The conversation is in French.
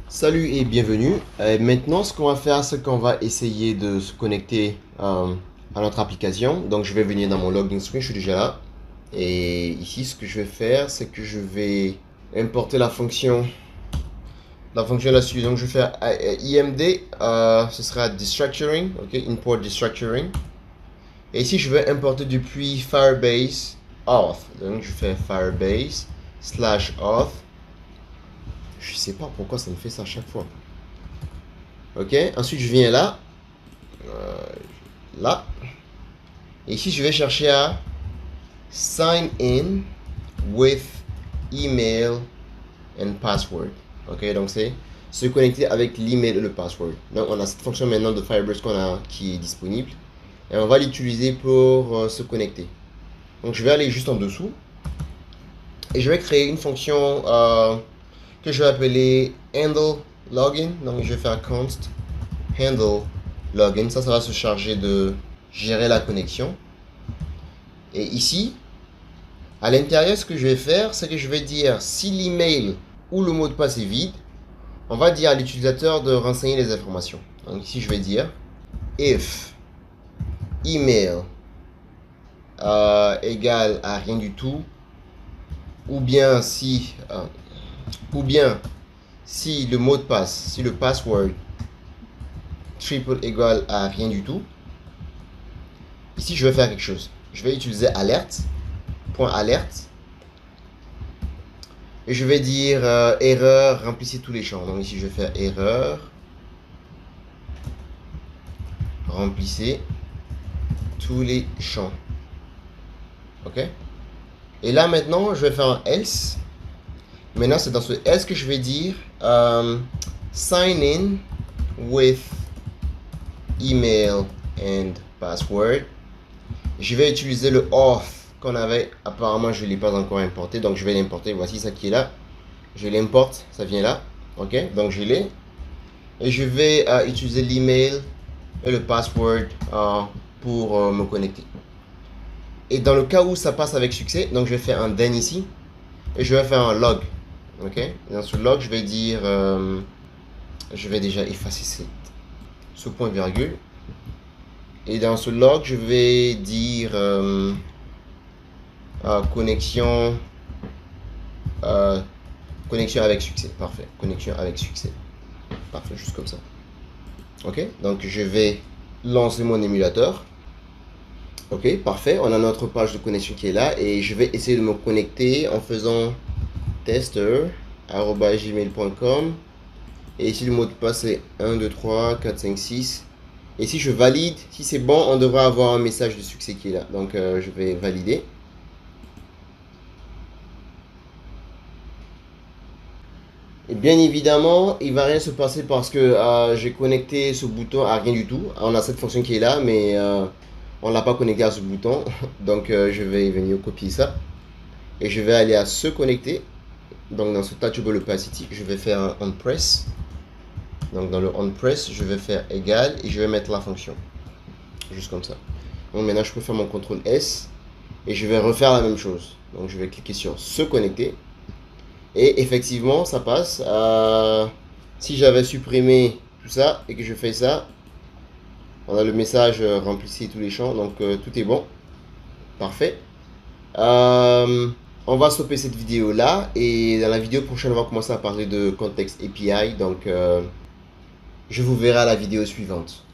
Salut et bienvenue. Maintenant, ce qu'on va faire, c'est qu'on va essayer de se connecter à notre application. Donc, je vais venir dans mon login screen, je suis déjà là. Et ici, ce que je vais faire, c'est que je vais importer la fonction là-dessus. Donc, je vais faire IMD, ce sera destructuring, ok, import destructuring. Et ici, je vais importer depuis Firebase auth. Donc, je fais Firebase /auth. Je sais pas pourquoi ça me fait ça à chaque fois. Ok, ensuite je viens là, là, et ici je vais chercher à sign in with email and password. Ok, donc c'est se connecter avec l'email et le password. Donc on a cette fonction maintenant de Firebase qui est disponible et on va l'utiliser pour se connecter. Donc je vais aller juste en dessous et je vais créer une fonction que je vais appeler handle login. Donc je vais faire const handle login. Ça va se charger de gérer la connexion. Et ici, à l'intérieur, ce que je vais faire, c'est que je vais dire si l'email ou le mot de passe est vide, on va dire à l'utilisateur de renseigner les informations. Donc ici, je vais dire if email égale à rien du tout, ou bien si le mot de passe, si le password triple égale à rien du tout. Ici, je vais faire quelque chose. Je vais utiliser alerte, point alerte. Et je vais dire erreur, remplissez tous les champs. Donc ici, je vais faire erreur, remplissez tous les champs. Ok. Et là, maintenant, je vais faire un else. Maintenant, c'est dans ce else que je vais dire sign in with email and password. Je vais utiliser le auth qu'on avait. Apparemment, je ne l'ai pas encore importé. Donc, je vais l'importer. Voici ça qui est là. Je l'importe. Ça vient là. Ok. Donc, je l'ai. Et je vais utiliser l'email et le password pour me connecter. Et dans le cas où ça passe avec succès, donc je vais faire un then ici. Et je vais faire un log. Ok. Et dans ce log, je vais dire... je vais déjà effacer ce point virgule. Et dans ce log, je vais dire connexion avec succès. Parfait. Connexion avec succès. Parfait, juste comme ça. Ok, donc je vais lancer mon émulateur. Ok, parfait. On a notre page de connexion qui est là. Et je vais essayer de me connecter en faisant tester@gmail.com. Et ici, le mot de passe est 1, 2, 3, 4, 5, 6. Et si je valide, si c'est bon, on devrait avoir un message de succès qui est là. Donc, je vais valider. Et bien évidemment, il ne va rien se passer parce que j'ai connecté ce bouton à rien du tout. On a cette fonction qui est là, mais on ne l'a pas connecté à ce bouton. Donc, je vais venir copier ça. Et je vais aller à se connecter. Donc, dans ce touchable opacity, je vais faire un onPress. Donc, dans le onPress, je vais faire égal et je vais mettre la fonction. Juste comme ça. Donc, maintenant, je peux faire mon CTRL S et je vais refaire la même chose. Donc, je vais cliquer sur se connecter. Et effectivement, ça passe. Si j'avais supprimé tout ça et que je fais ça, on a le message remplissez tous les champs. Donc, tout est bon. Parfait. On va stopper cette vidéo là. Et dans la vidéo prochaine, on va commencer à parler de Context API. Donc, je vous verrai à la vidéo suivante.